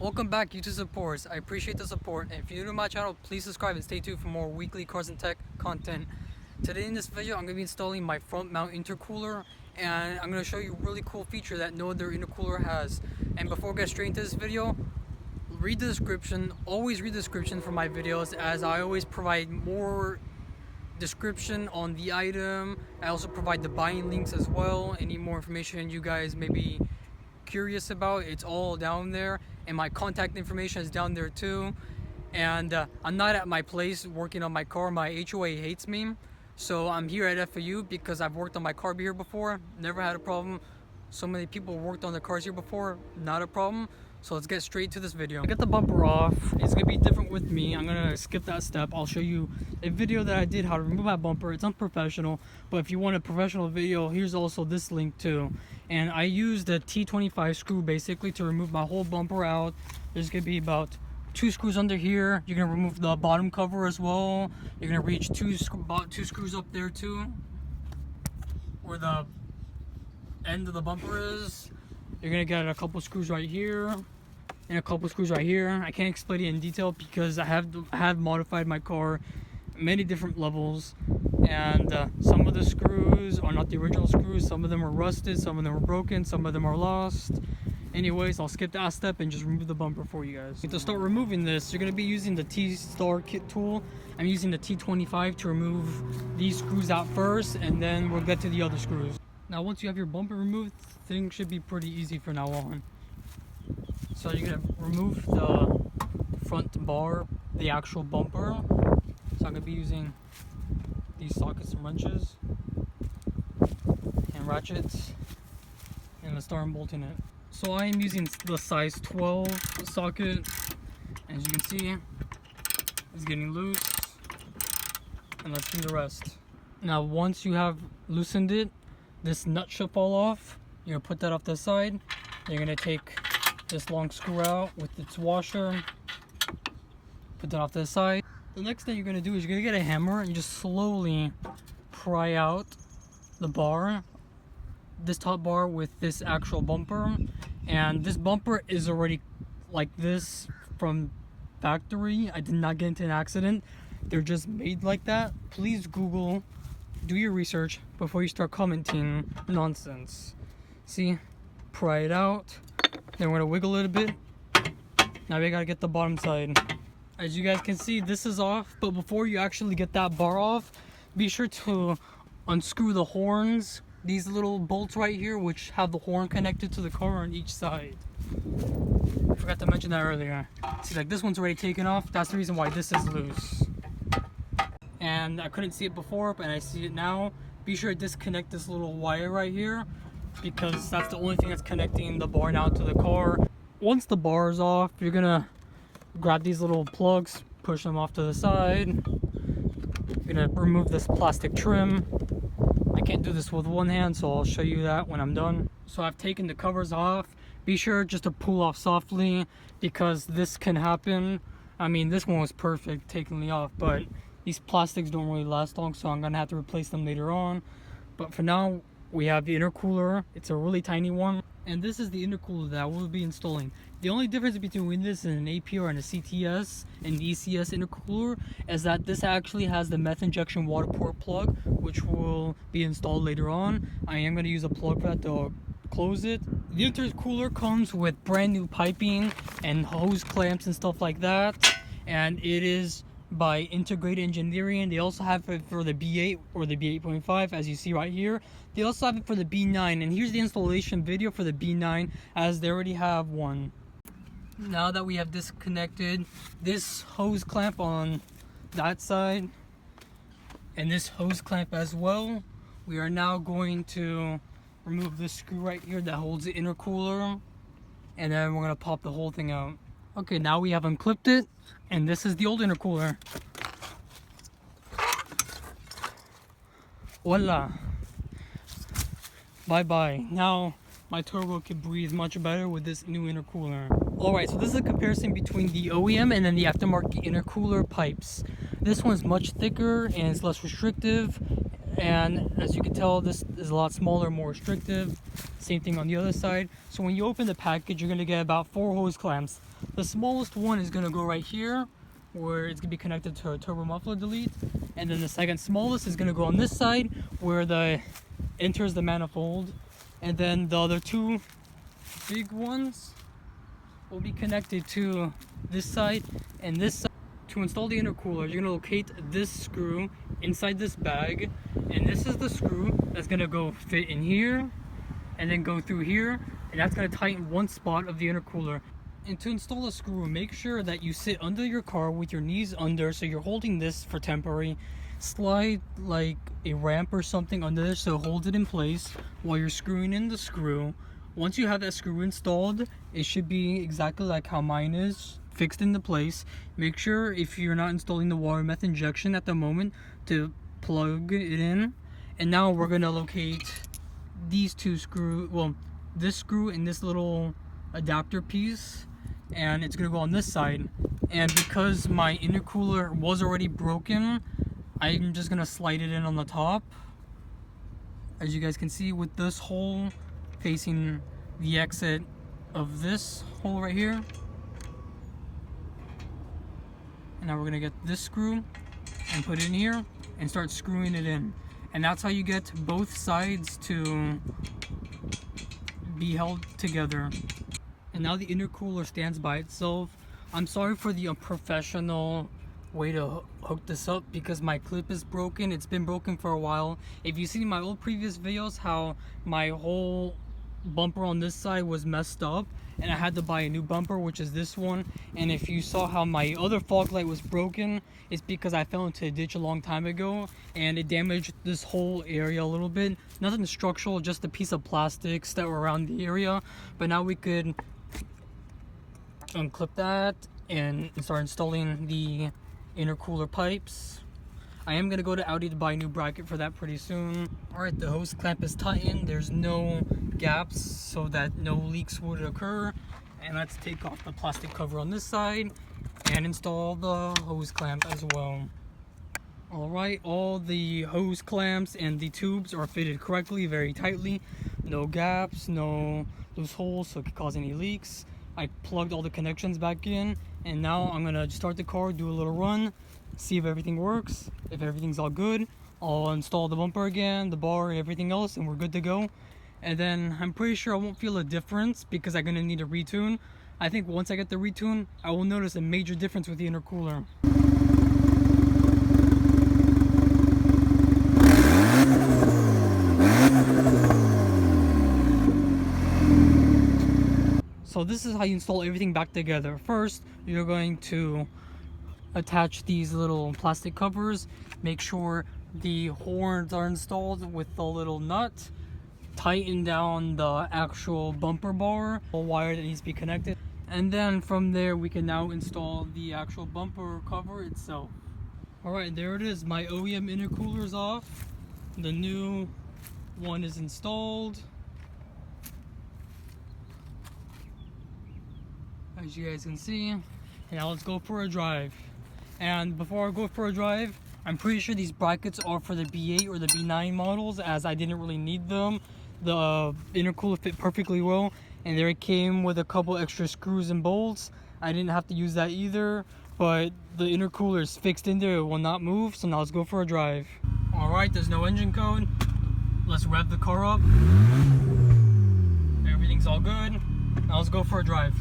Welcome back, YouTube supporters. I appreciate the support, and if you're new to my channel, please subscribe and stay tuned for more weekly cars and tech content. Today in this video, I'm going to be installing my front mount intercooler, and I'm going to show you a really cool feature that no other intercooler has. And before we get straight into this video, read the description. Always read the description for my videos, as I always provide more description on the item. I also provide the buying links as well. Any more information you guys may be curious about, it's all down there, and my contact information is down there too. And I'm not at my place working on my car. My HOA hates me, so I'm here at FAU because I've worked on my car here before, never had a problem. So many people worked on their cars here before, not a problem. So let's get straight to this video. Get the bumper off. It's gonna be different with me. I'm gonna skip that step. I'll show you a video that I did how to remove my bumper. It's unprofessional, but if you want a professional video, here's also this link too. And I used the T25 screw basically to remove my whole bumper out. There's gonna be about 2 screws under here. You're gonna remove the bottom cover as well. You're gonna reach two screws up there too, where the end of the bumper is. You're gonna get a couple screws right here and a couple screws right here. I can't explain it in detail because I have modified my car many different levels, and some of the screws are not the original screws. Some of them are rusted, some of them are broken, some of them are lost. Anyways, I'll skip that step and just remove the bumper for you guys. To start removing this, you're gonna be using the T-Star kit tool. I'm using the T25 to remove these screws out first, and then we'll get to the other screws. Now once you have your bumper removed, things should be pretty easy from now on. So you're gonna remove the front bar, the actual bumper. So I'm gonna be using these sockets and wrenches and ratchets, and let's start unbolting it. So I am using the size 12 socket. As you can see, it's getting loose, and let's do the rest. Now once you have loosened it, this nut should fall off. You're gonna put that off the side. You're gonna take this long screw out with its washer, put that off to the side. The next thing you're gonna do is you're gonna get a hammer and just slowly pry out the bar, this top bar with this actual bumper. And this bumper is already like this from factory. I did not get into an accident. They're just made like that. Please Google, do your research before you start commenting nonsense. See, pry it out. Then we're gonna wiggle it a bit. Now we gotta get the bottom side. As you guys can see, this is off, but before you actually get that bar off, be sure to unscrew the horns, these little bolts right here, which have the horn connected to the car on each side. I forgot to mention that earlier. See, like this one's already taken off. That's the reason why this is loose. And I couldn't see it before, but I see it now. Be sure to disconnect this little wire right here, because that's the only thing that's connecting the bar now to the car. Once the bar is off, you're gonna grab these little plugs, push them off to the side. You're gonna remove this plastic trim. I can't do this with one hand, so I'll show you that when I'm done. So I've taken the covers off. Be sure just to pull off softly, because this can happen. I mean, this one was perfect taking off, but these plastics don't really last long, so I'm gonna have to replace them later on. But for now, we have the intercooler. It's a really tiny one, and this is the intercooler that we'll be installing. The only difference between this and an APR and a CTS and the ECS intercooler is that this actually has the meth injection water port plug, which will be installed later on. I am going to use a plug for that to close it. The intercooler comes with brand new piping and hose clamps and stuff like that, and it is by Integrated Engineering. They also have it for the B8 or the B8.5, as you see right here. They also have it for the B9, and here's the installation video for the B9, as they already have one. Now that we have disconnected this hose clamp on that side and this hose clamp as well, we are now going to remove this screw right here that holds the intercooler, and then we're going to pop the whole thing out. Okay, now we have unclipped it, and this is the old intercooler. Voila. Bye bye. Now my turbo can breathe much better with this new intercooler. Alright, so this is a comparison between the OEM and then the aftermarket intercooler pipes. This one's much thicker and it's less restrictive. and as you can tell, this is a lot smaller, more restrictive. Same thing on the other side. So when you open the package, you're going to get about 4 hose clamps. The smallest one is going to go right here, where it's going to be connected to a turbo muffler delete, and then the second smallest is going to go on this side where the enters the manifold, and then the other 2 big ones will be connected to this side and this side. To install the intercooler, you're going to locate this screw inside this bag, and this is the screw that's going to go fit in here and then go through here, and that's going to tighten one spot of the intercooler. And to install the screw, make sure that you sit under your car with your knees under, so you're holding this for temporary. Slide like a ramp or something under this so it holds it in place while you're screwing in the screw. Once you have that screw installed, it should be exactly like how mine is, fixed into place. Make sure, if you're not installing the water meth injection at the moment, to plug it in. And now we're going to locate these 2 screws, well, this screw and this little adapter piece, and it's going to go on this side. And because my intercooler was already broken, I'm just going to slide it in on the top, as you guys can see, with this hole facing the exit of this hole right here. And now we're going to get this screw and put it in here and start screwing it in. And that's how you get both sides to be held together. And now the intercooler stands by itself. I'm sorry for the unprofessional way to hook this up because my clip is broken. It's been broken for a while. If you see my old previous videos, how my whole bumper on this side was messed up and I had to buy a new bumper, which is this one. And if you saw how my other fog light was broken, it's because I fell into a ditch a long time ago and it damaged this whole area a little bit. Nothing structural, just a piece of plastics that were around the area. But now we could unclip that and start installing the intercooler pipes. I am going to go to Audi to buy a new bracket for that pretty soon. Alright, the hose clamp is tightened. There's no gaps so that no leaks would occur. And let's take off the plastic cover on this side and install the hose clamp as well. Alright, all the hose clamps and the tubes are fitted correctly, very tightly. No gaps, no loose holes so it could cause any leaks. I plugged all the connections back in, and now I'm going to start the car, do a little run, see if everything works. If everything's all good, I'll install the bumper again, the bar, and everything else, and we're good to go. And then I'm pretty sure I won't feel a difference because I'm going to need a retune. I think once I get the retune, I will notice a major difference with the intercooler. So this is how you install everything back together. First, you're going to attach these little plastic covers. Make sure the horns are installed with the little nut. Tighten down the actual bumper bar, the wire that needs to be connected. And then from there, we can now install the actual bumper cover itself. Alright, there it is. My OEM intercooler is off. The new one is installed. As you guys can see. Now let's go for a drive. And before I go for a drive, I'm pretty sure these brackets are for the B8 or the B9 models, as I didn't really need them. The intercooler fit perfectly well, and there it came with a couple extra screws and bolts. I didn't have to use that either, but the intercooler is fixed in there, it will not move. So now let's go for a drive. Alright, there's no engine code. Let's rev the car up. Everything's all good. Now let's go for a drive.